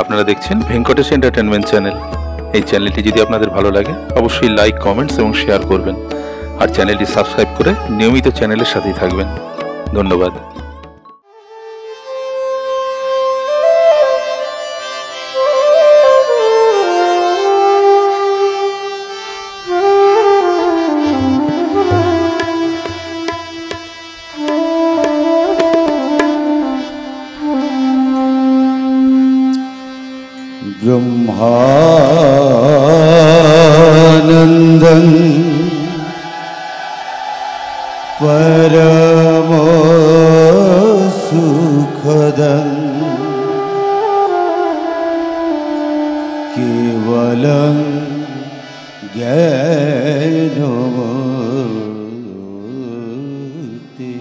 আপনারা দেখছেন Venkatesh entertainment channel. এই চ্যানেলটি যদি আপনাদের ভালো লাগে অবশ্যই লাইক, কমেন্টস এবং শেয়ার করবেন, আর চ্যানেলটি সাবস্ক্রাইব করে নিয়মিত চ্যানেলের সাথেই থাকবেন। ধন্যবাদ। ब्रह्मानन्दं परमसुखदं केवलं ज्ञानमूर्ति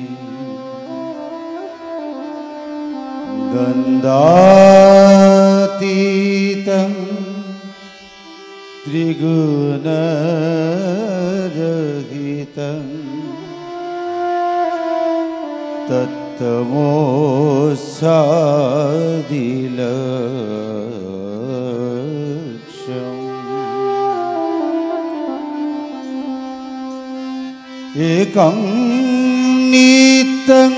द्वन्द्वातीतं त्रिगुणरहितं तत्त्वमोक्षादिलक्ष्यम् एकं नित्यं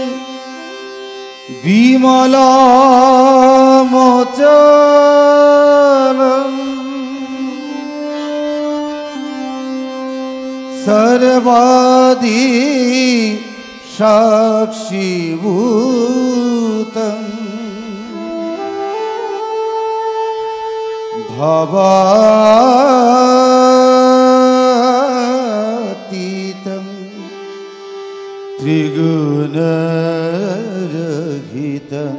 विमलामोचनं सर्वादि साक्षिभूतं भवातीतं त्रिगुणरहितं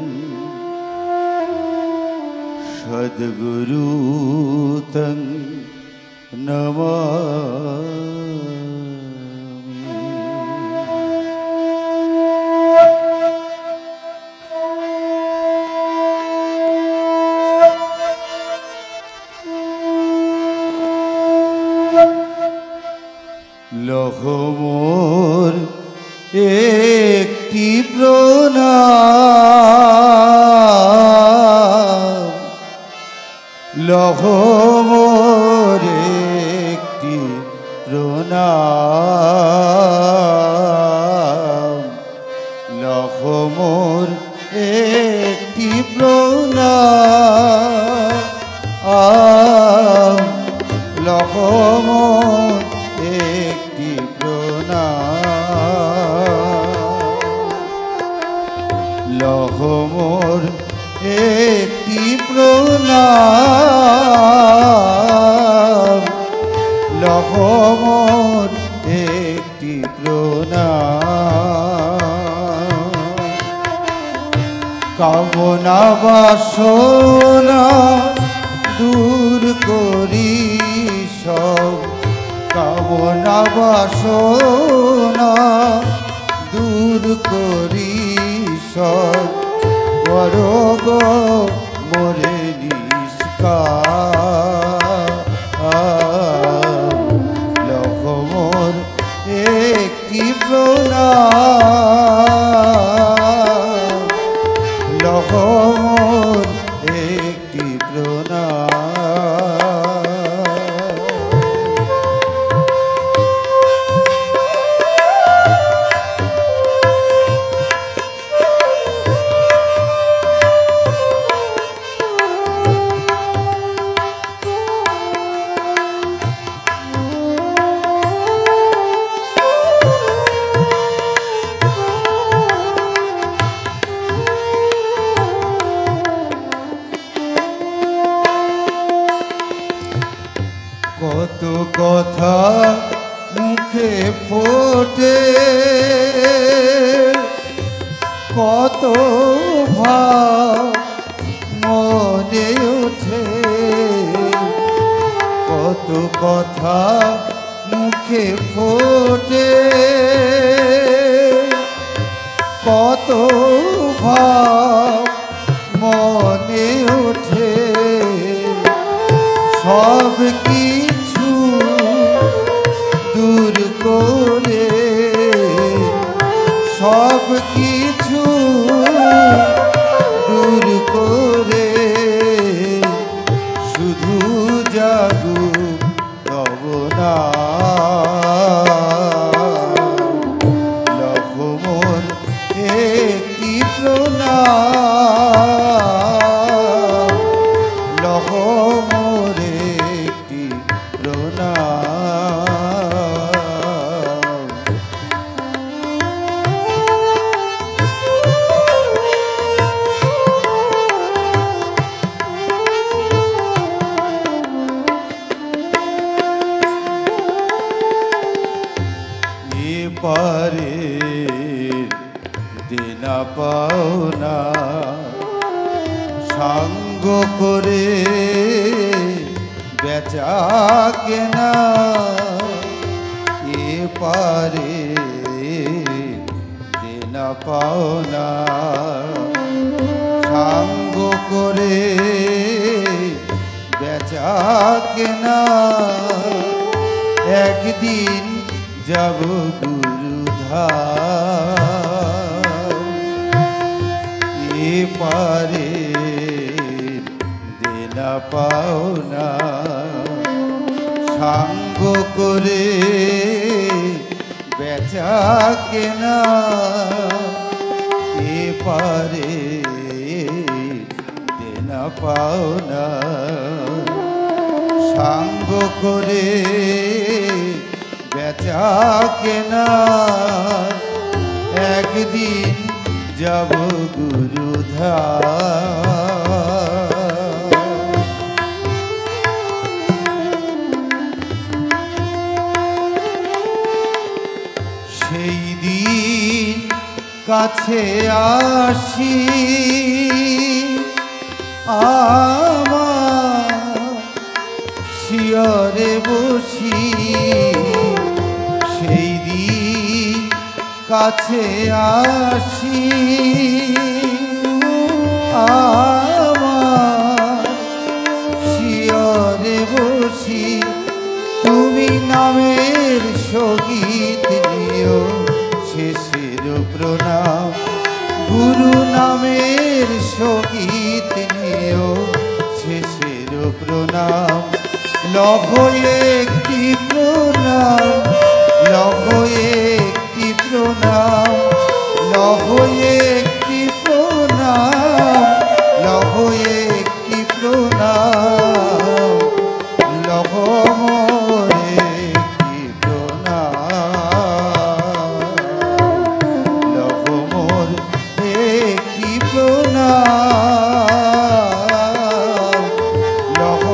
सद्गुरुतं नमामि। লহমোর একটি প্রণাম, লহমোর একটি প্রণাম, লহমোর একটি প্রণাম, লহমোর একটি প্রণাম, লহমোর একটি প্রণাম, লহমোর একটি প্রণাম। কামনা বাসনা দূর করি সব, কামনা বাসনা দূর করি সব, করো গো মোরে নিষ্কাম। লহমোর একটি প্রণাম, লহমোর একটি প্রণাম। কত কথা মুখে ফোটে, কত ভাব মনে ওঠে, কত কথা মুখে ফোটে, কত ভাব মনে ওঠে, সব কিছু দূর করে, সব কিছু দূর করে সঙ্গ করে বেচা কেনা এপারে দেনা পাওনা সঙ্গ করে বেচা কেনা একদিন যাব গুরুধার এপারে দেনা পাওনা সঙ্গ করে বেচা কেনা এপারে দেনা পাওনা সঙ্গ করে বেচা কেনা একদিন যাব গুরুধার সেই দিন কাছে আসি আমার শিয়রে বসি সেই দিন কাছে আসি আমার শিয়রে বসি তুমি নামের সহিত নিও শেষের প্রণাম গুরু নামের সহিত নিও শেষের প্রণাম লভ একটি প্রণাম লভ একটি প্রণাম লভ একটি প্রণাম লভ একটি প্রণাম লভ মোর একটি প্রণাম লভ মোর একটি প্রণাম লভ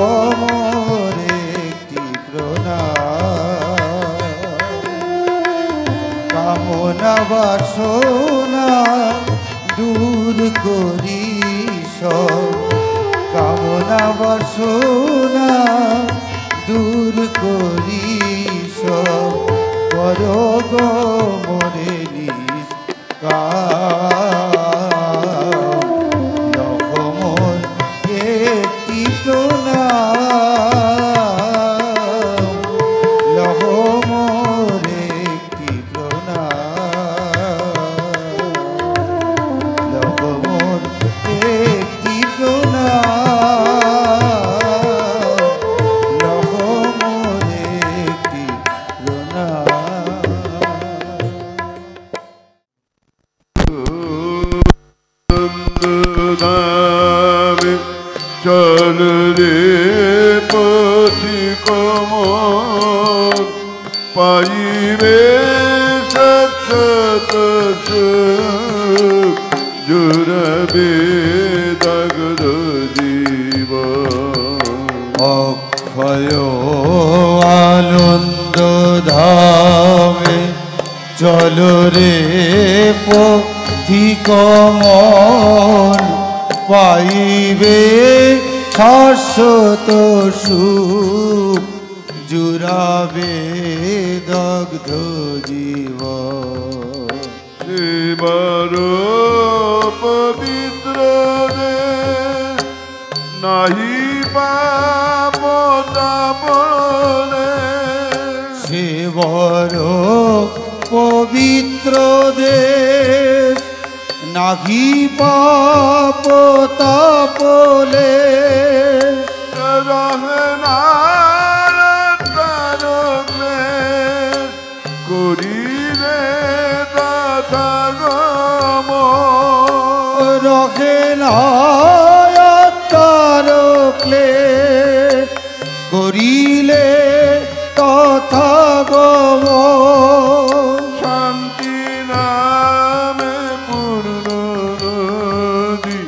মোর একটি প্রণাম কামনা বাসনা দূর করি সব কামনা বাসনা দূর করি সব কর গো মোরে নিষ্কাম লভ মোর একটি প্রণাম লভ মোর একটি প্রণাম লভ মোর একটি প্রণাম লভ মোর একটি প্রণাম চল রে পথিক মন পাইবে শাশ্বত সুখ জুড়বে দগ্ধ জীবন অক্ষয় আনন্দ ধামে চল রে পথিক মন পাইবে শাশ্বত সুখ জুড়াবে দগ্ধ জীবন শিবর পবিত্র দেশ নাহি পাপ তাপনে শিবর পবিত্র দেশ নাহি পাপ তাপলে রহে না তার ক্লেশ করিলে তথা গম রহে না তার ক্লেশ করিলে তথা গম শান্তি নামে পূর্ণ নদী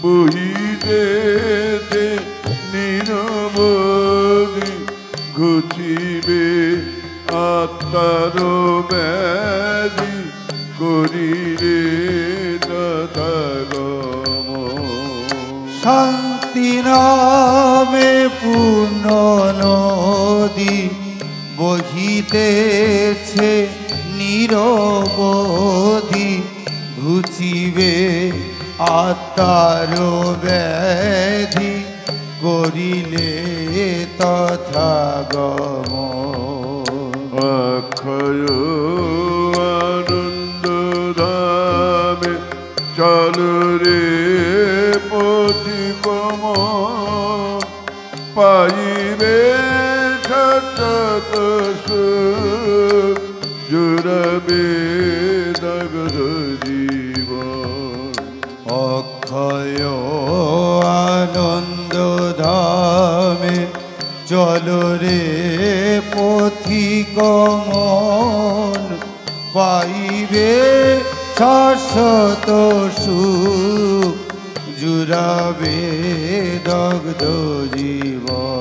বহিতেছে নিরবধি ঘুচিবে আত্মার ব্যাধি করিলে তথা গম শান্তি ভক্তি নামে পূর্ণ নদী বহিতেছে নিরবধি, ঘুচিবে আত্মার ব্যাধি করিলে তথা গমন। অক্ষয় আনন্দ ধামে চল রে পথিকম, পাইবে শাশ্বত সুখ, জুড়বে দগ্ধ জীবন। অক্ষয় আনন্দ ধামে চল রে পথিগমন, পাইবে শাশ্বত সুখ, জুড়াবে দগ্ধ জীবন।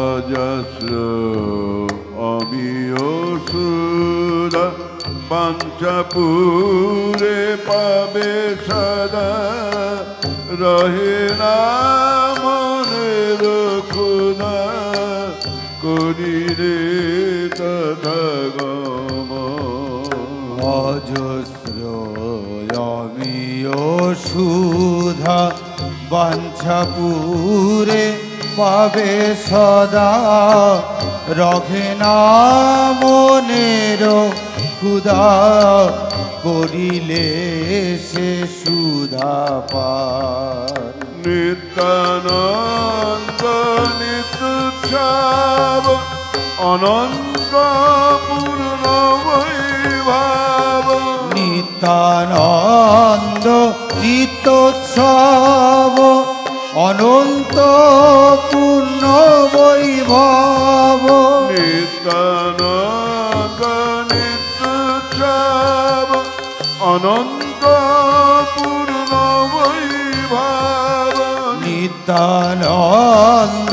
অজস্র অমিয় সুধা পাঞ্চাপুরে পাবে সদা, রহে না মনের ক্ষুধা, করিলে তথা গমন। অজস্র অমিয় সুধা বাঞ্ছাপুরে পাবে সদা, রহে না মনের ক্ষুধা, করিলে সে সুধা পার। নিত্যানন্দ নিত্যুৎসব অনন্ত পূর্ণ বৈভব, নিত্যানন্দ নিত্যোৎসব অনন্ত পূর্ণ বৈভব। নিত্যানন্দ নিত্যুৎসব অনন্ত পূর্ণ বৈভব, নিত্যানন্দ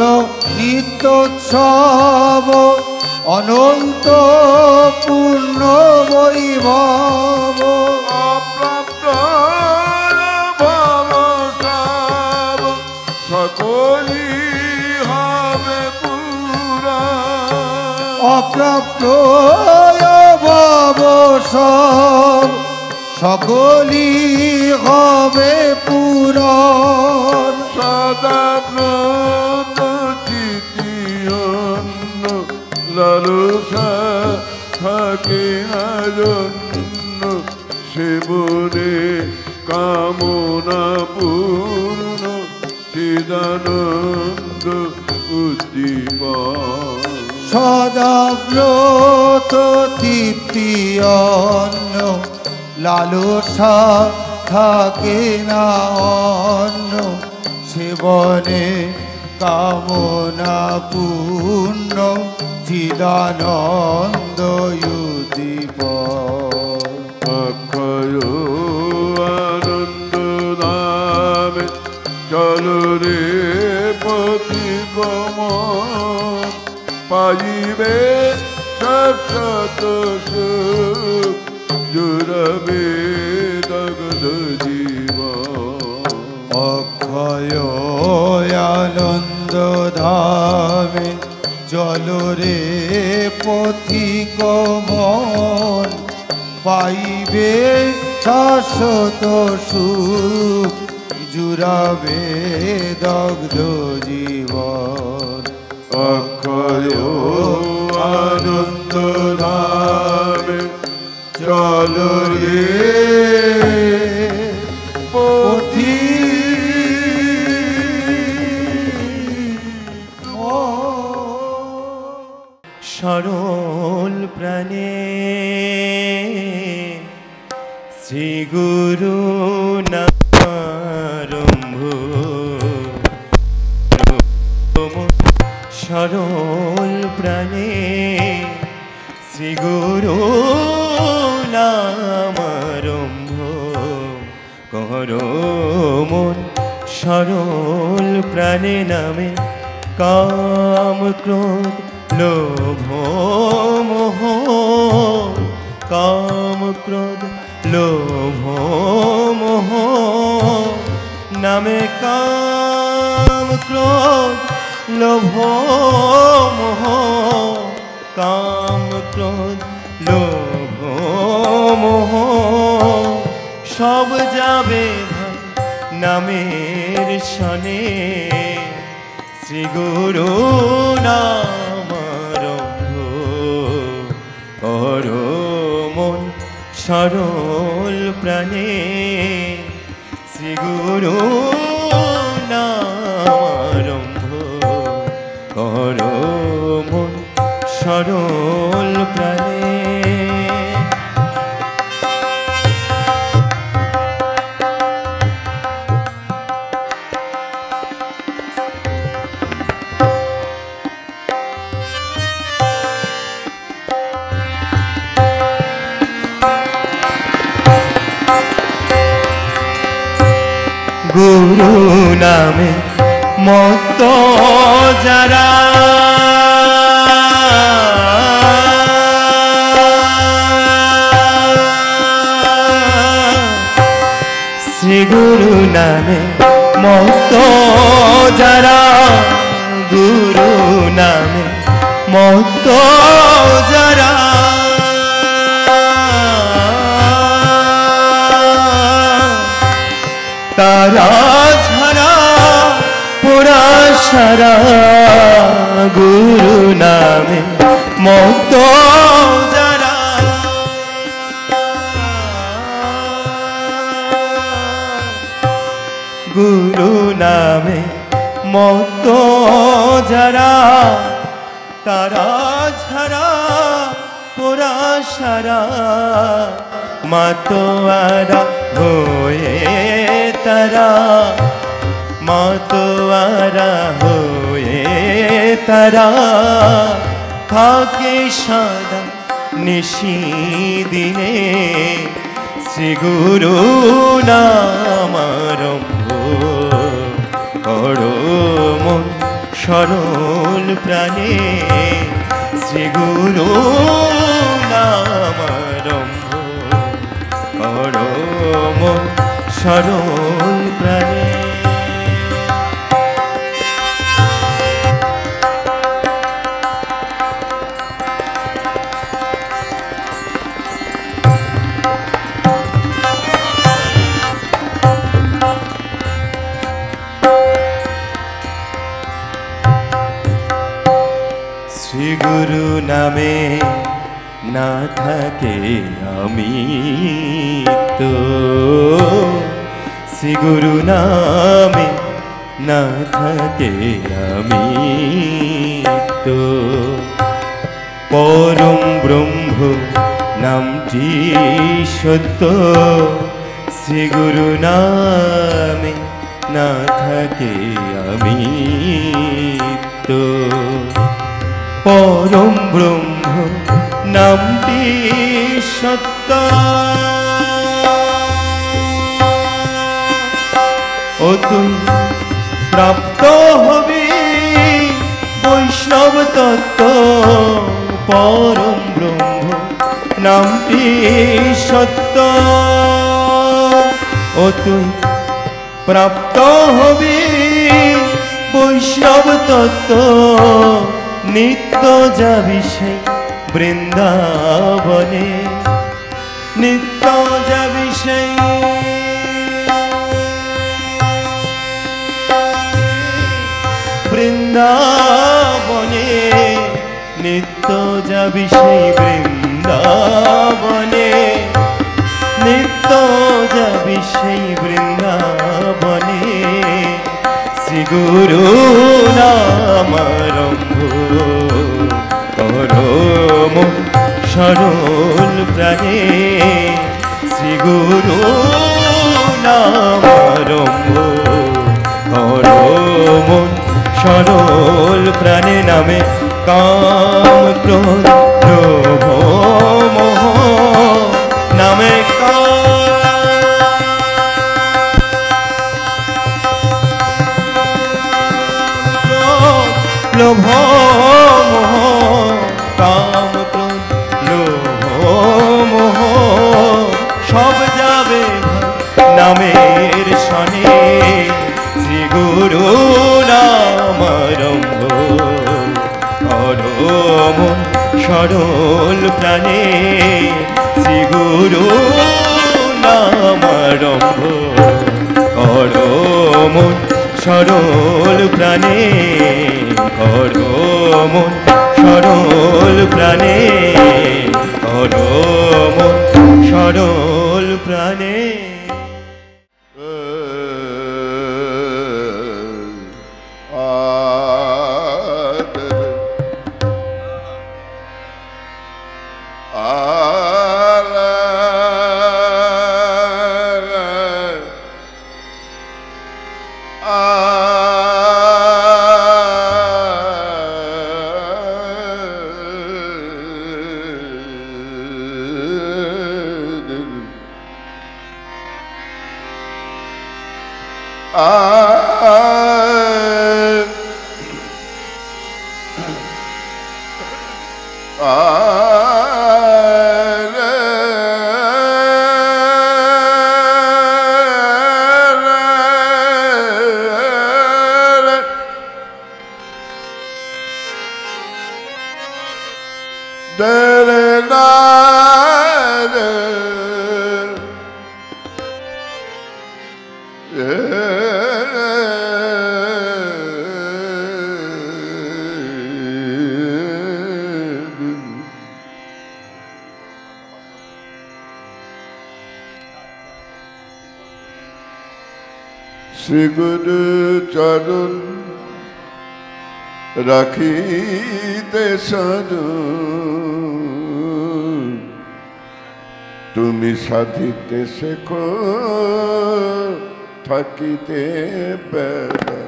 নিত্যোৎসব অনন্ত পূর্ণ বৈভব। অপ্রাপ্ত ভবসাব সকলি হবে পুরা, অপ্রাপ্ত ভব সব সকলি হবে পূরণ। সদাব্রত চিতিয়ন্ন লালসা থাকে না জন্য, সেবনে কামনা পূর্ণ চিদানন্দ উদ্দীপন। সদাব্রত তৃপ্তি অন্ন লালসা থাকে না অন্ন, সেবনে কামনা পূর্ণ চিদানন্দ উদ্দীপন। অক্ষয় আনন্দ ধামে চল রে পথিগমন, পাইবে শাশ্বত সুখ, জুড়বে দগ্ধ জীবন। অক্ষয় আনন্দ ধামে চল রে পথিগমন, পাইবে শাশ্বত সুখ, জুড়াবে দগ্ধ জীবন। অক্ষয় আনন্দ ধামে চল রে পথি সরল প্রাণে শ্রী গুরু নামারম্ভ, সরল প্রাণে শ্রী গুরু নামারম্ভ, করো মন সরল প্রাণে নামে কাম ক্রোধ লোভ মোহ কাম ক্রোধ লোভ মোহ নামে কাম ক্রোধ লোভ মোহ কাম ক্রোধ লোভ মোহ সব যাবে ভাই নামের শনে শ্রী গুরু নামারম্ভ করো মন সরল প্রাণে শ্রী গুরু নামারম্ভ করো মন সরল প্রাণে। গুরু নামে মত যারা শ্রী গুরু নামে মত যারা গুরু নামে মত যারা তারা ছাড়া পুরা সারা গুরু নামে মত যারা গুরু নামে মত যারা তারা ছাড়া পুরা সারা মাতোয়ারা হয়ে তারা মাতোয়ারা হয়ে তারা থাকে সদা নিশি দিনে শ্রী গুরু নামারম্ভ করো মন সরল প্রাণে শ্রী গুরু নামারম্ভ করো মন সরল প্রাণে। শ্রী গুরু নামে না থাকে আমি তো শ্রী গুরু নামে না থাকে আমি তো পরম ব্রহ্ম নামটি সত্য শ্রী গুরু নামে না থাকে আমি তো পরম ব্রহ্ম নামটি সত্য ও তুই প্রাপ্ত হবি বৈষ্ণব তত্ত্ব পরম ব্রহ্ম নামটি সত্য ও তুই প্রাপ্ত হবি বৈষ্ণব তত্ত্ব নিত্য যাবি সেই বৃন্দাবনে নিত্য যাবি সেই বৃন্দাবনে নিত্য যাবি সেই বৃন্দাবনে নিত্য যাবি সেই বৃন্দাবনে শ্রী গুরু নামারম্ভ করো মন সরল প্রাণে শ্রী গুরু নামারম্ভ করো মন সরল প্রাণে নামে কাম ক্রোধ লোভ মোহ নামে নামের সনে শ্রী গুরু নামারম্ভ মন সরল প্রাণে শ্রী গুরু নামারম্ভ মন সরল প্রাণে মন সরল প্রাণে মন সরল প্রাণে শ্রী গুরু চরণ রাখিতে সজন তুমি সাধিতে শেখো থাকিতে বেলা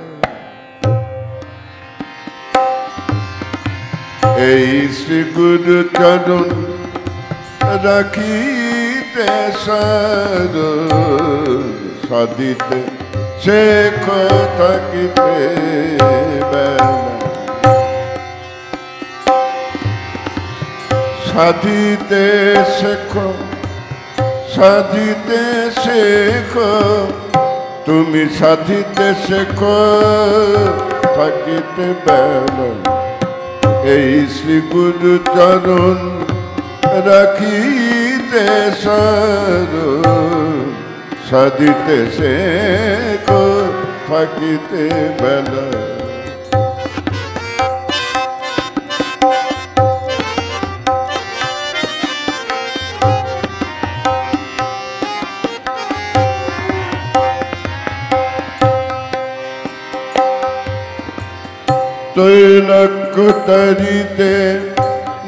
এই শ্রী গুরু চরণ রাখিতে সজন সাধিতে শেখো থাকিতে বেলা সাধিতে শেখো সাধিতে শেখো তুমি সাধিতে শেখো থাকিতে বেলা এই শ্রী গুরু চরণ রাখিতে সরণ সাধিতে শেখো থাকিতে বেলা তৈলক্য তরিতে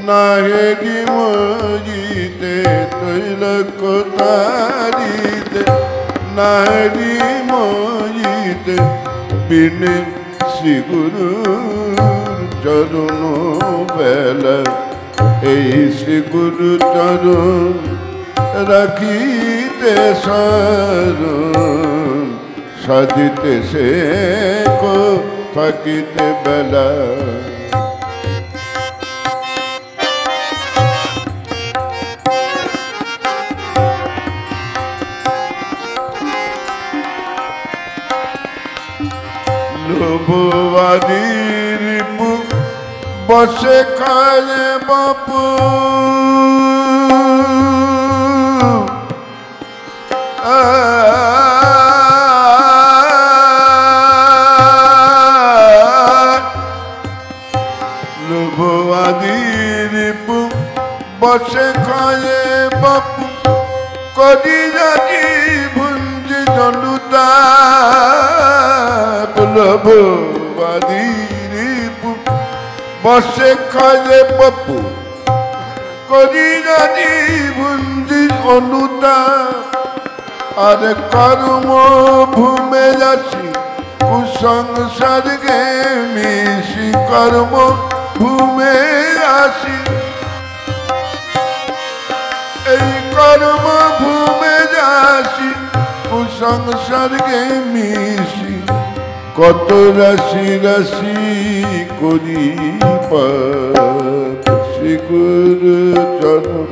নাহেরি মরিতে তৈলক্য তারিতে নাহেরি মরিতে বিনে শ্রী গুরুর চরণ বেলা এই শ্রী গুরু চরণ রাখিতে সরণ সাধিতে শেখো থাকিতে বেলা লোভবাদীর বসে খায় বাপু লোভবাদীর বসে খায় বাপু করি রাজি ভুঞ্জি জনুতা লোভবাদীর বসে খায় বাপু করি রাজি ভুঞ্জি অনুতা আর কর্ম ভূমে যাসি কুসংসার গে মিশি কর্ম ভূমে আসি এই কর্ম ভূমে যাসি কুসংসার গে মিশি কত রাশি রাশি করি শ্রী গুরু চরণ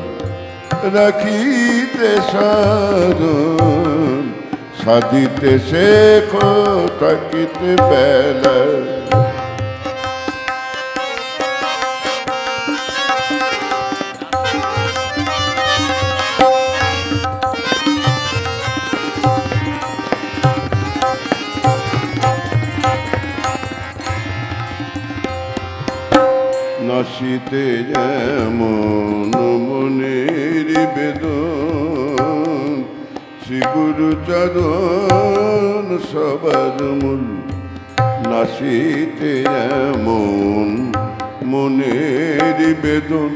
রাখিতে সরণ সাধিতে শেখো থাকিতে বেলা। নাসিতে যেমন মনের বেদন, শ্রী গুরু চরণ সবার মূল। নাসিতে যেমন মনের বেদন,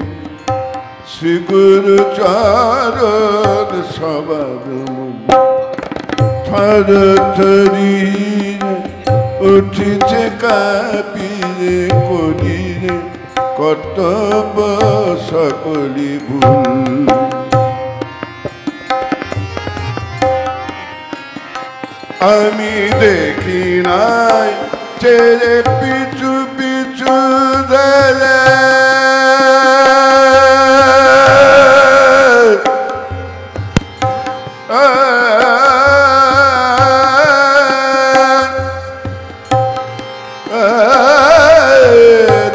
শ্রী গুরু চরণ সবার মূল। থর থরি উঠিছে কাপিরে করিরে কর্তব্য সকলি ভুল। আমি দেখি নাই ছেড়ে পিছু পিছু ধরে,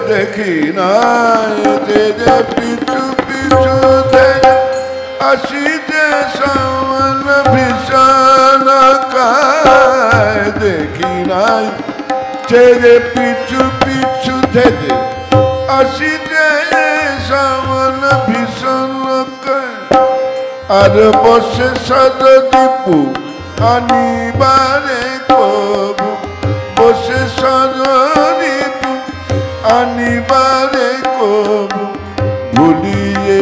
দেখি নাই ছেড়ে পিছু পিছু ধরে আসিতে সামন ভীষণ কায়। দেখি নাই ছেড়ে পিছু পিছু ধরে আসিতে সামন ভীষণ কায়। আর বসে সদদীপু আনিবারে কবু, বসে সদদীপু আনিবারে কবু। ভুলিয়ে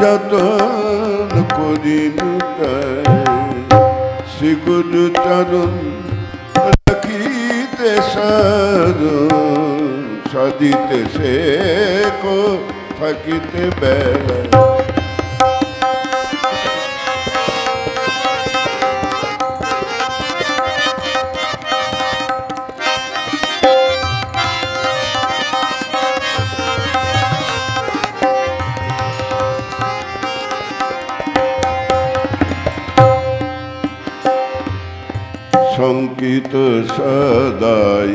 যতন করিনু শ্রী গুরু চরণ রাখিতে শরণ। সাধিতে শেখো থাকিতে বেলা। শঙ্কিত সদাই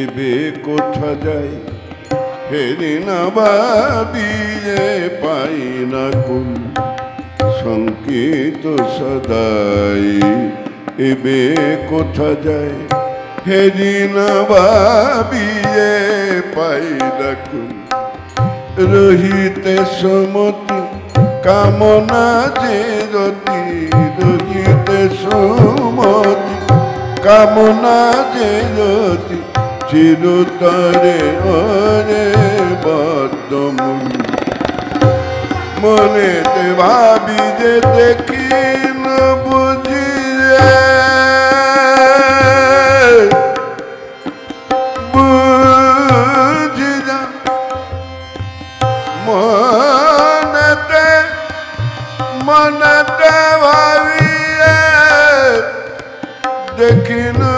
এবে কোথা যাই, ফেরি না ভাবিয়ে পাই না কুল। শঙ্কিত সদাই এবে কোথা যাই, ফেরি না ভাবিয়ে পাই না কুল। রহিতে সমতি কামনা যে রতি, রহিতে সমতি কামনা যে রতি। চিরতরে ওরে বদ্ধমূল। মনেতে ভাবি যে দেখি না বুঝি রে, বুঝি না মনেতে মনেতে ভাবি দেখি না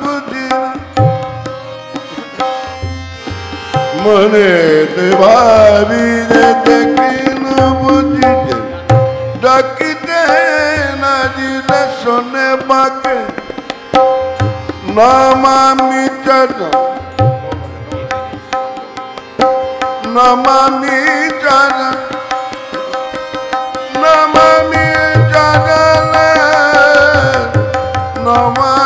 বুঝি না। মনেতে ভাবি যে দেখি না বুঝি যে। ডাকিতে না দিলে শোনে বাকে, নমামি চরণ নমামি চরণ নমামি চরণ নমামি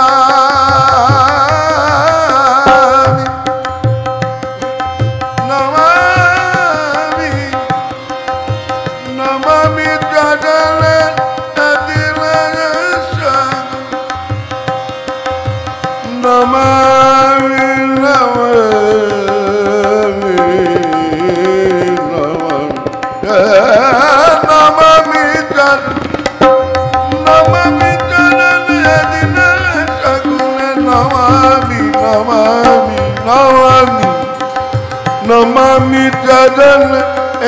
নমামি নমামি চরণ দিল নমামি নমামি নমামি চরণ নমামি চরণ দিল সগুনে। নমামি নমামি নমামি নমামি চরণ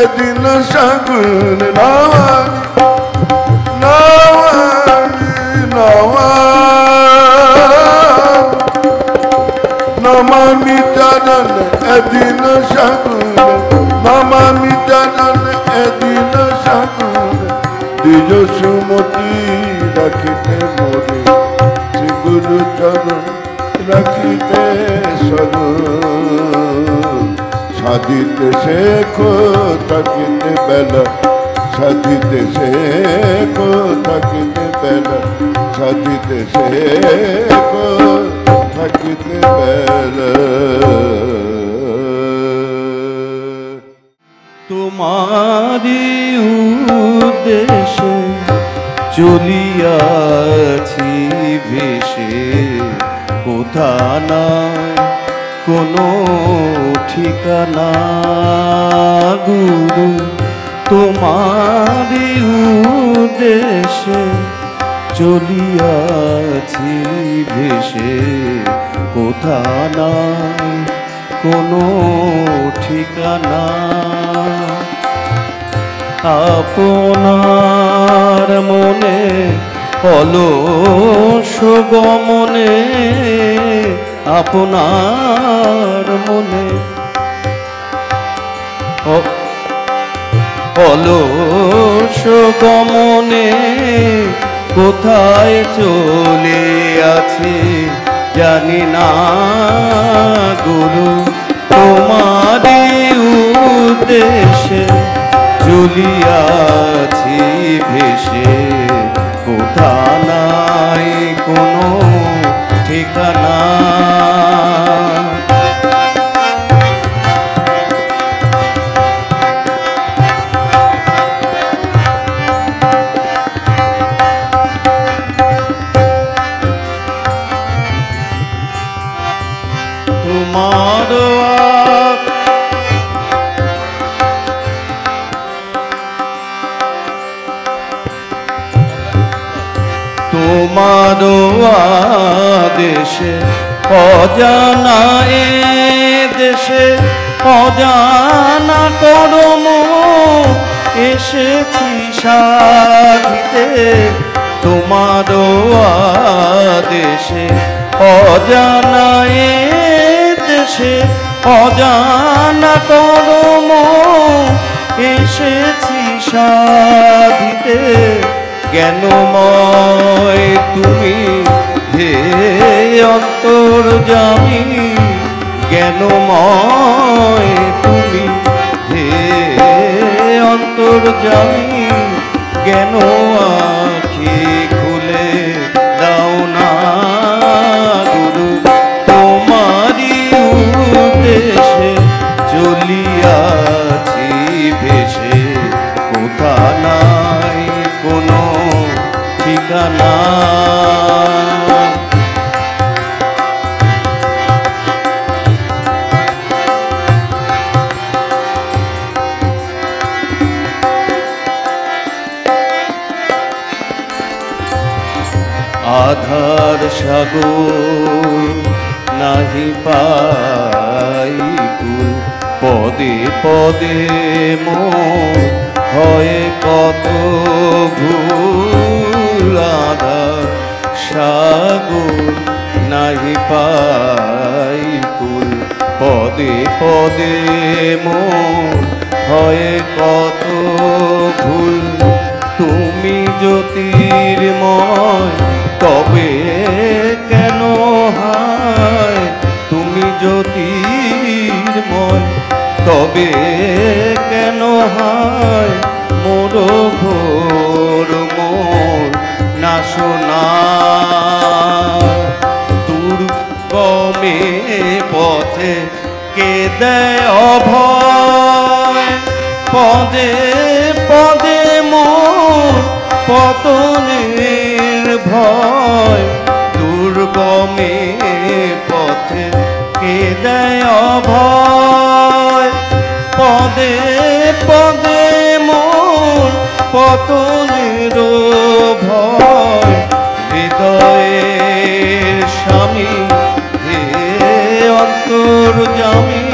এদিন সগুনে। নমামি নমামি নমামি নমামি চরণ এদিন সগুনে। নমামি চরণ এদিন সগুনে। দ্বিজ সুমতি রাখিতে মোর সাধিতে শেখো থাকিতে বেলা সাধিতে শেখো থাকিতে বেলা সাধিতে শেখো থাকিতে বেলা। তোমারি উদ্দেশে চলিয়াছি ভেসে, কোথা নাই কোনো ঠিকানা গুরু। তোমারি উদ্দেশে চলিয়াছি ভেসে, কোথা নাই কোনো ঠিকানা। আপনার মনে অলস গমনে, আপনার মনে অলস গমনে কোথায় চলে আছে জানি না গুরু। তোমারি উদ্দেশে চলিয়াছি ভেসে, কোথা নাই কোনো ঠিকানা। তোমার তোমার আদেশে অজানা এ দেশে অজানা করম এসেছি সাধিতে। তোমার আদেশে অজানা এ দেশে অজানা করম এসেছি সাধিতে। জ্ঞানময় তুমি হে অন্তর্যামী, জ্ঞানময় তুমি হে অন্তর্যামী। জ্ঞান আখি খুলে দাও না গুরু। তোমারি উদ্দেশে চলিয়াছি ভেসে, কোথা নাই কোনো ঠিকানা। আধার সাগর নাহি পাই কুল, পদে পদে মন হয় কত ভুল। আধার সাগর নাহি পাই কুল, পদে পদে মন হয় কত ভুল। তুমি জ্যোতির্ময় তবে কেন হায়, তুমি জ্যোতির্ময় তবে কেন হায়। মোর ঘোর মোর না শোনা দুর্গমে পথে কে দেয় অভয়। পদে পদে মোর পতনের ভয়, দুর্গমে পথে কে দেয় অভয়। পদে পদে মোর পতনের ভয়। হৃদয়ের স্বামী হে অন্তর্যামী,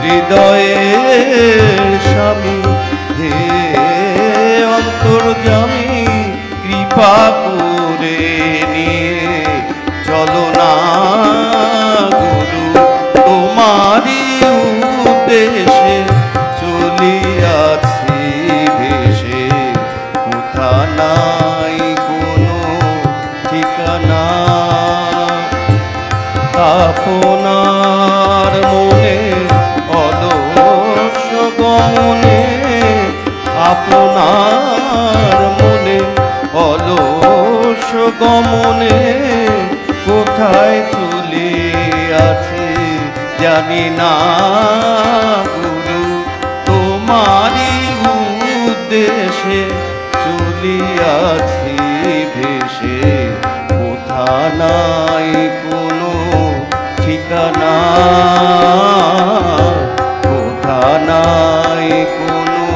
হৃদয়ের স্বামী হে অন্তর্যামী। কৃপা করে নিয়ে চলো না গুরু। তোমারি উদ্দেশে চলিয়াছি ভেসে, কোথা নাই কোনো ঠিকানা। আপনার মনে অলস মনে আপনার মনে অলস গমনে কোথায় চলে আছে জানি না গুরু, তোমারই উদ্দেশ্যে চলিয়াছি ভেসে, কোথা নাই কোনো ঠিকানা, কোথা নাই কোনো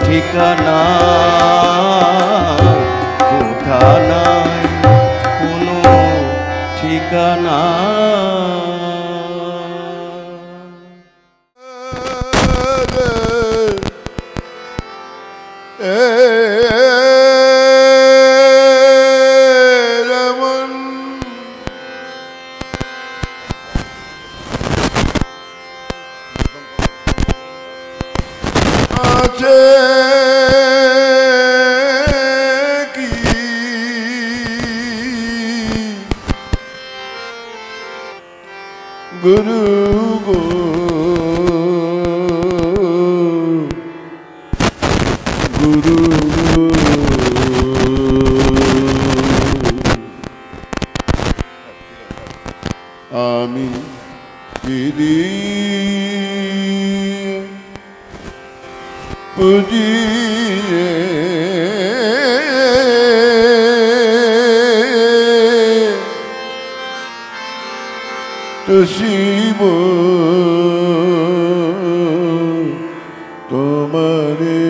ঠিকানা, কোথা নাই কোনো ঠিকানা। রমন আছে কি গুরু গো, গুরু গো। আমি দিদি পুজিয়ে তো শিব তোমারে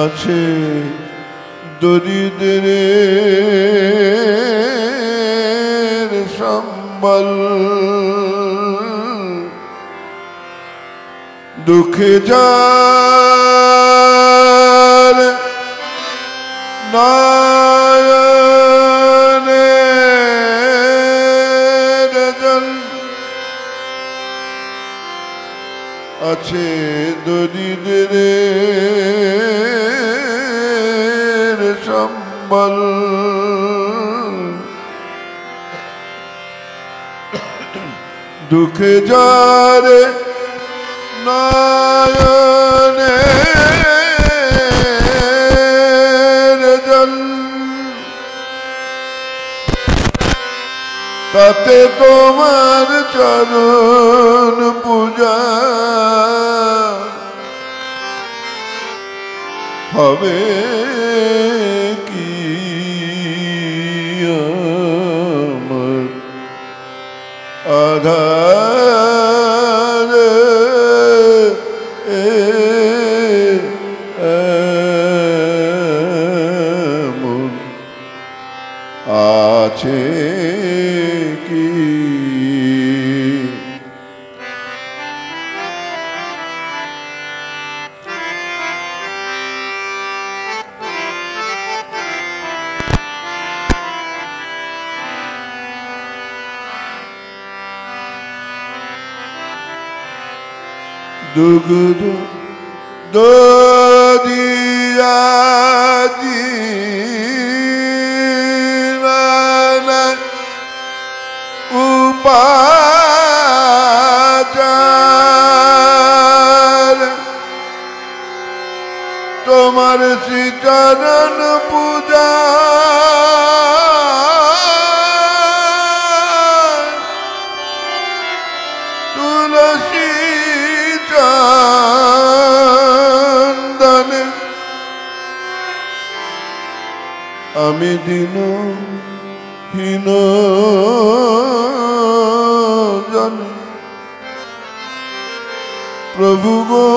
আছে দরিদ্রের সম্বল, দুঃখে যার নয়নের জল, আছে দরিদ্রের সম্বল, দুঃখে যারে নয়নের জল, তাতে তোমার চরণ পূজা হবে কি আমার আধার এমন আছে কি। দুগ্ধ দদিয়া জীবন উপাচার, তোমার শ্রীচরণ পূজা তুলসী চন্দন, আমি দিনহীন জন প্রভু গো,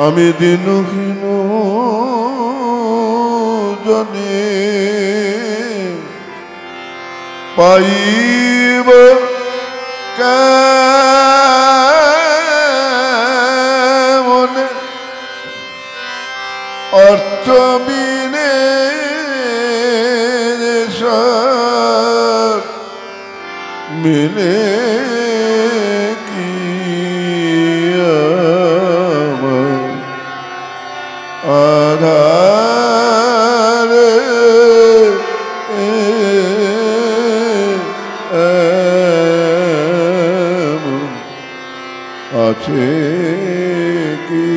আমি দিনহীন জনে পাইব কেমন মিলে কি আমার আধারে আছে কি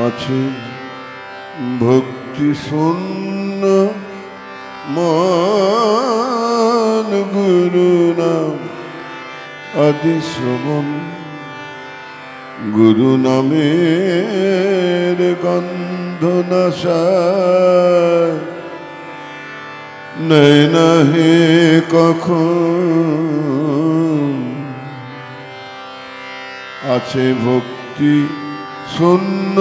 আছে ভক্তি শূন্য মান গুরু নাম আদি শ্রবণ গুরু নামের গন্ধ নাশায় নেই না হে কখন আছে ভক্তি শূন্য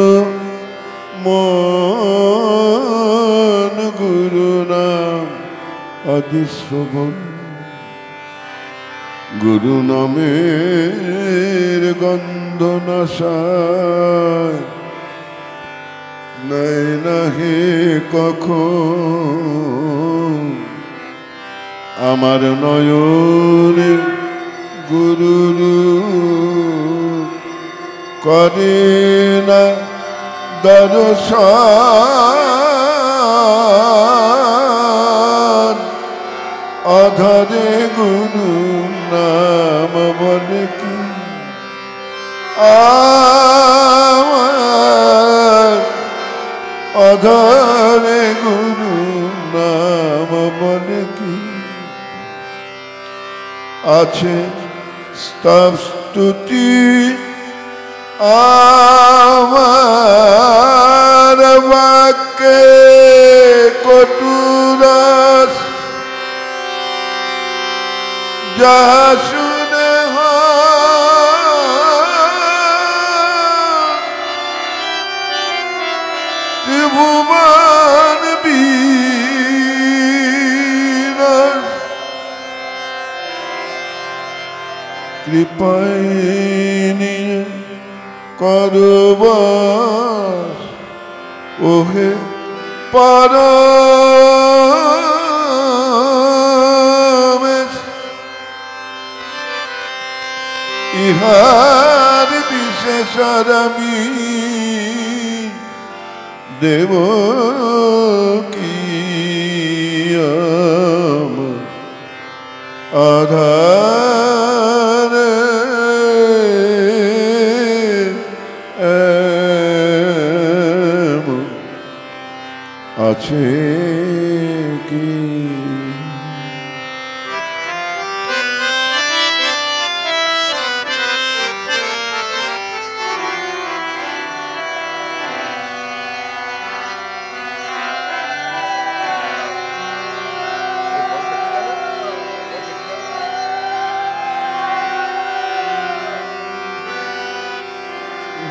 মন গুরু নাম আদি শ্রবণ গুরু নামের গন্ধ নাশায় নাই না হে কখন আমার নয়নে গুরুর করে না দর্শন অধরে গুরু নাম বলে কি আমার অধরে গুরু নাম বলে কি আছে স্তব স্তুতি আমার বাক্যে কটুরস যাহা শুনে ত্রিভুবন বীর কৃপায় নিয়ে করব ওহে পরমেশ ইহার বিশেষর আমি দেব কি আধার আছে কি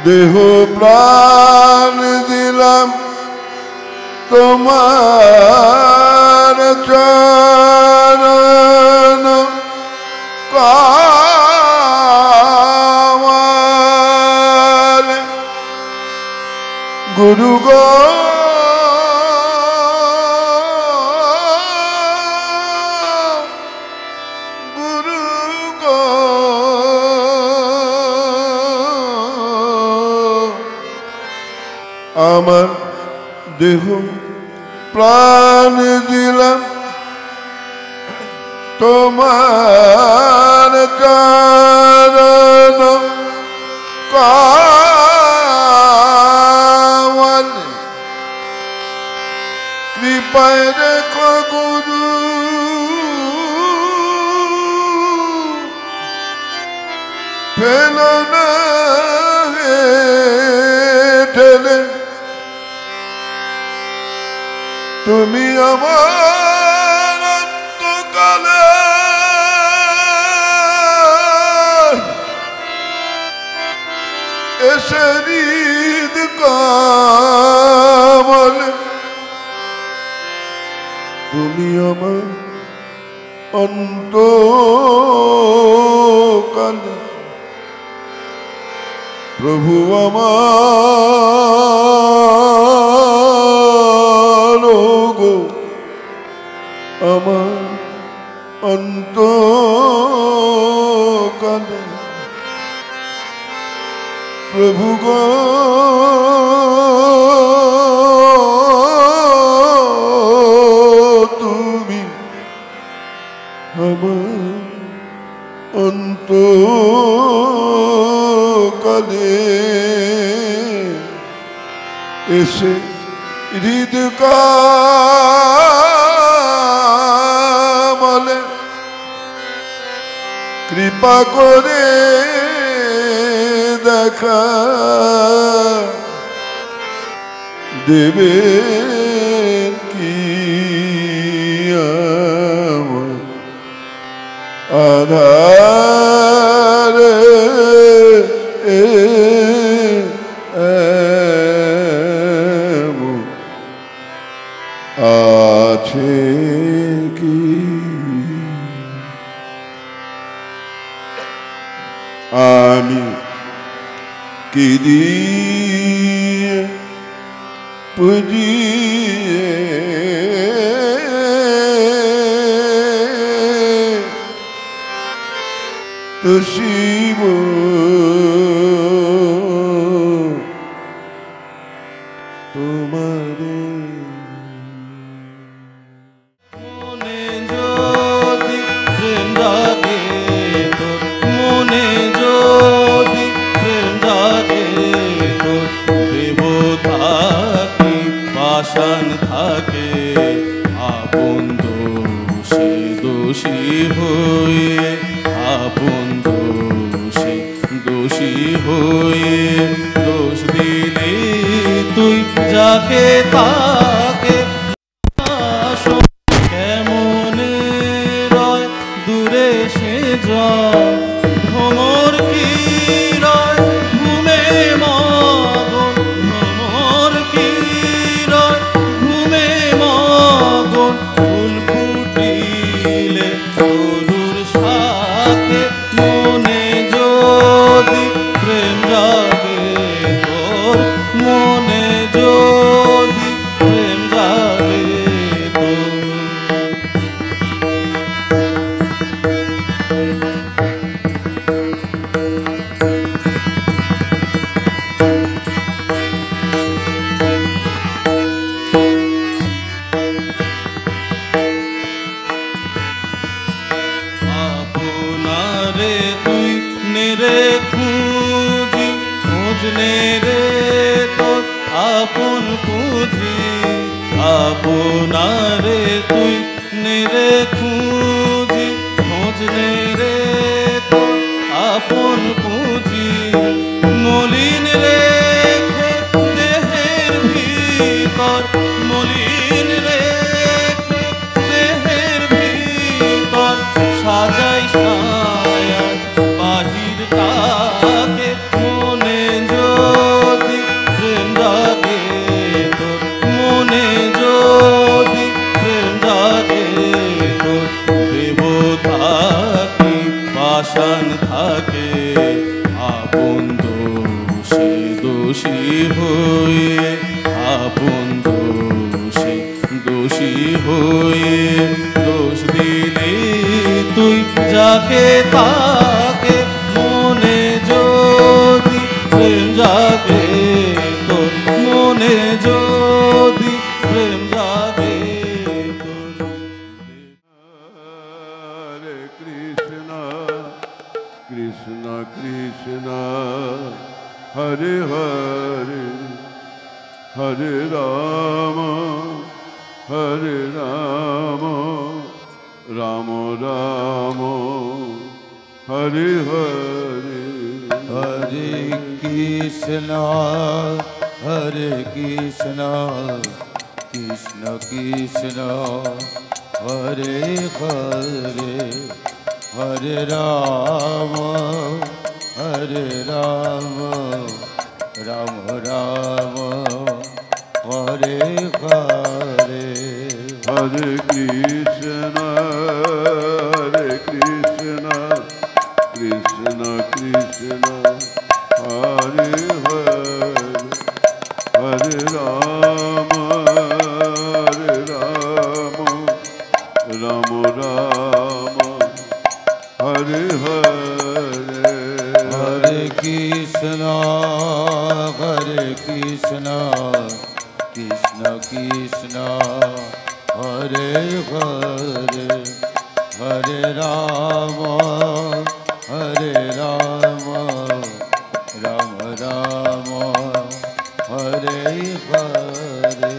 দেহ প্রাণ দিলাম তোমার চরণ কমল গুরু গো গুরু গো আমার দেহ প্রাণ দিলাম তোমার চরণ কমল কৃপায় রেখো গুরু ফেলো না হে ঠেলে তুমি আমার অন্তকালে এসে হৃদ কমল তুমি তুমি আমার অন্তকালে প্রভু আমার গো আমার অন্তকালে প্রভু গো তুমি আমার অন্তকালে এসে হৃদকামলে কৃপা করে দেখা দেবেন কি আমার আধারে আছে কি আমি কি দিয়ে পুজিয়ে তো শিব তোমারে মনে যদি প্রেম জাগে তোর মনে যদি প্রেম জাগে তোর দেব থাকি পাষাণ থাকে আপন দোষে দোষী হয়ে আপন দোষে দোষী হয়ে দোষ দিলি তুই যাকে তাকে কেমন রয় দূরে সে যায় ভ্রমর কি রয় ঘুমে মগন ভ্রমর কি রয় ঘুমে মগন ফুল ফুটিলে তরুর সাথে মনে যদি প্রেম জাগে তোর মনে যদি প্রেম জাগে তোর আপনারে তুই নেরে খুঁজি খোঁজ নেরে তোর আপন খুঁজি আপনারে তুই নেরে খুঁজি খোঁজ নেরে তোর আপন খুঁজি মলিন রেখে দেহের ভিতর মলিন রেখে দেহের ভিতর সাজাই সায়ার বাহির তাকে মনে যদি প্রেম জাগে তোর মনে যদি প্রেম জাগে তোর দেব থাকি পাষাণ থাকে আপন দোষে দোষী হয়ে আপন দোষে দোষী হয়ে দোষ দিলি তুই যাকে তাকে মনে যদি প্রেম জাগে তোর মনে যদি প্রেম জাগে তোর হরে Krishna Krishna Krishna Hare Hare Hare Ram Ram Ram Hare Hare Hare Krishna Krishna Krishna Hare Hare Hare Ram Ram Ram Hare Hare Hare Krishna, Krishna Krishna, Hare Hare, Hare Rama, Rama Rama, Hare Hare. Hare Krishna, Krishna Krishna, Hare Hare, Hare Rama, Rama Rama, Hare Hare.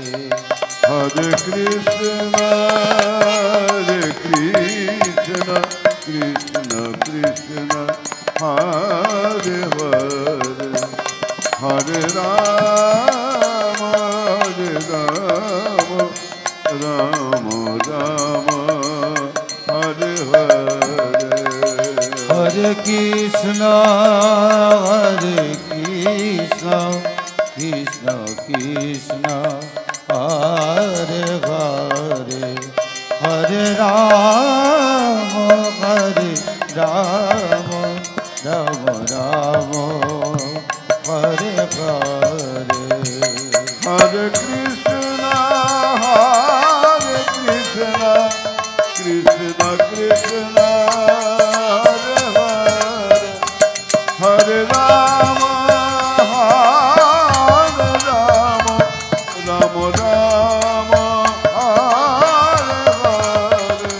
Hare Krishna, Krishna Krishna, Hare Hare, Hare Rama, Rama Rama, Hare Hare. Hare Krishna, Krishna Krishna, Hare Hare, Hare Rama, Rama Rama, Hare Hare. Hare Krishna, Krishna Krishna, Hare Hare, Hare Rama, Rama Rama, Hare Hare.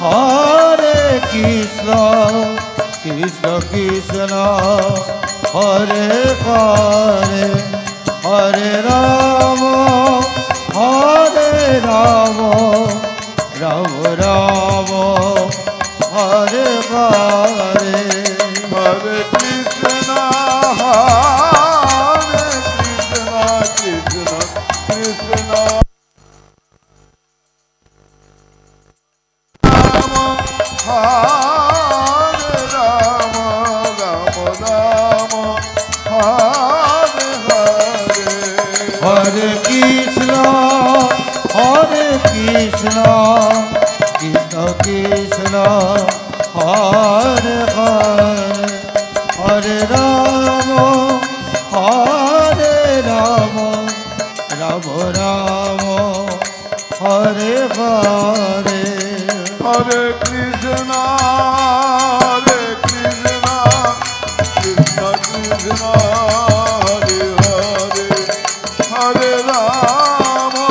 Hare Krishna, Krishna Krishna, Hare Hare, Hare Rama, Rama Rama, Hare Hare. Hare Krishna, Krishna Krishna, Rama, Hare Rama, Rama Rama, Hare Hare. Hare Krishna, Krishna Krishna, Hare Hare, Hare Rama, Rama Rama, Hare Hare. Hare Krishna, Krishna Krishna, Hare Hare, Hare Rama,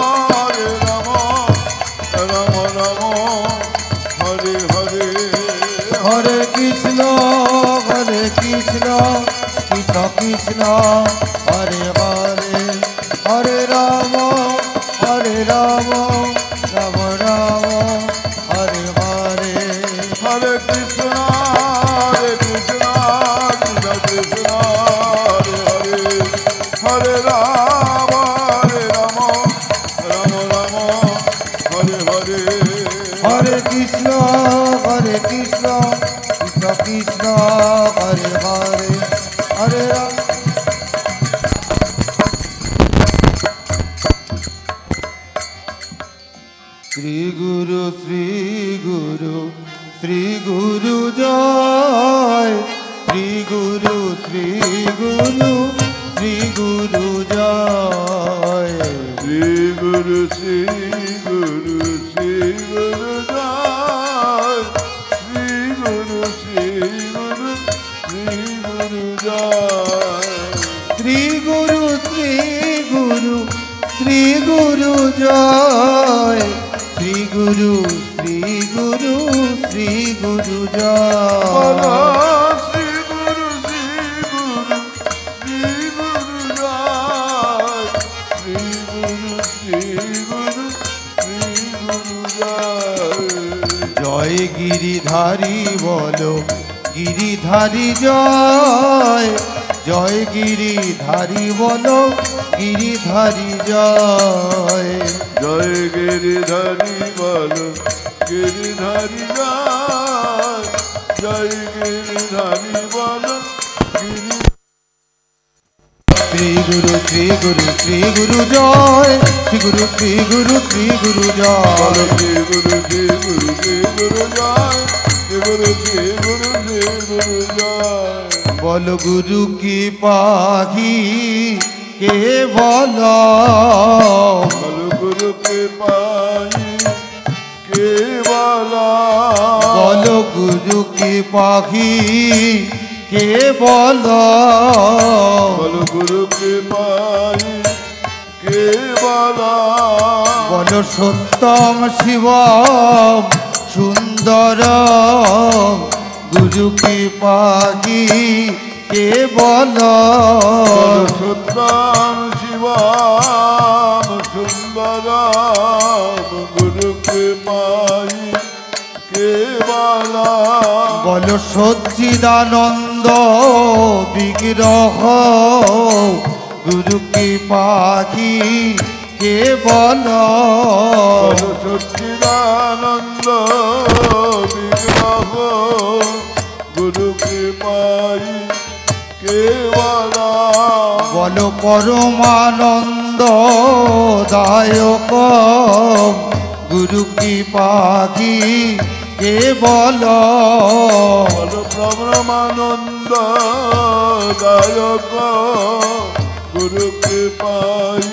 Rama Rama, Hare Hare. Hare Krishna, Krishna Krishna, Hare Hare, Hare Rama, Rama Rama, Hare Hare. Hare Krishna, Krishna Krishna, Hare Hare, Hare Rama, Rama Rama, Hare Hare. Hare Krishna, Krishna Krishna, Hare Hare, Hare Rama. Shri Guru, Shri Guru, Shri Guru Jai. Shri Guru, Shri Guru, Shri Guru Jai. Shri Guru, Shri Guru, Shri Guru Jai. Shri Guru, Shri Guru, Shri Guru Jai. Shri Guru, Shri Guru, Shri Guru Jai. Shri Guru, Shri Guru, Shri Guru Jai. Shri Guru, Shri Guru, Shri Guru Jai. Shri Guru, Shri Guru, Shri Guru Jai. জয় গিরিধারী বলো, গিরিধারী জয়। জয় গিরিধারী বলো, গিরিধারী জয়। জয় গিরিধারী বলো, গিরিধারী জয়। জয় গিরিধারী বলো, গিরি। শ্রী গুরু শ্রী গুরু শ্রী গুরু জয় শ্রী গুরু শ্রী গুরু শ্রী গুরু জয় শ্রী গুরু শ্রী গুরু শ্রী গুরু জয় শ্রী গুরু শ্রী গুরু শ্রী গুরু জয় বল গুরু কি পাহি কে বল বল গুরু কে পাই কে বলা বল গুরু কি পাহি কে বল বল গুরু কে পাই কে বলা বল সত্যম শিবম সুন্দর গুরু কি পাহি কে বল বল সত্যম শিবম সুন্দরম গুরু কে পাই কে বলা বল সচ্চিদানন্দ বিগ্রহ গুরু কি পাহি কে বল বল সচ্চিদানন্দ বিগ্রহ গুরু কে পাই কে বলা বল পরমানন্দ দায়ক গুরু কি পাহি কে বল বল ব্রহ্মানন্দ দায়ক গুরু কে পাই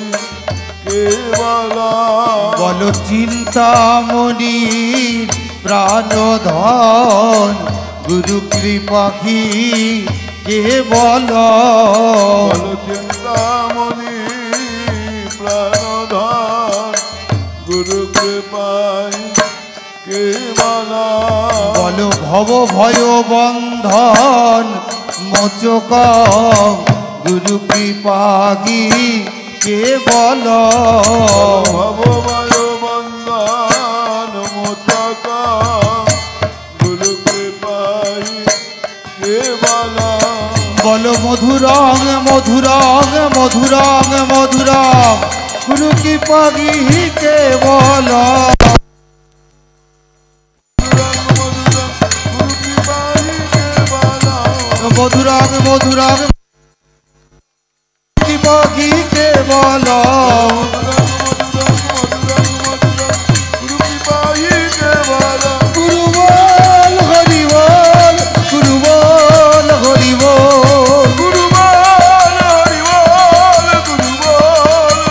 কে বলা বল চিন্তামণি প্রাণধন গুরু কৃপাহি কে বল বল চিন্তামণি প্রাণধন গুরু কে পাই কে বলা বল ভব ভয় বন্ধন মোচক গুরু কৃপাহি কে বল ভববায় বন্দন মোচক গুরু কে পাই কে বলা বল মধুরং মধুরং মধুরং মধুরং গুরু কৃপাহি কে বল মধুরং মধুরং কৃপাহি কে বল গুরু বল হরি বল গুরু বল হরি বল গুরু বল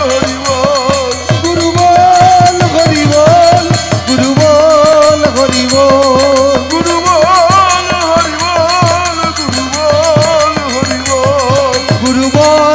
হরি বল গুরু বল হরি বল গুরু বল হরি বল গুরু বল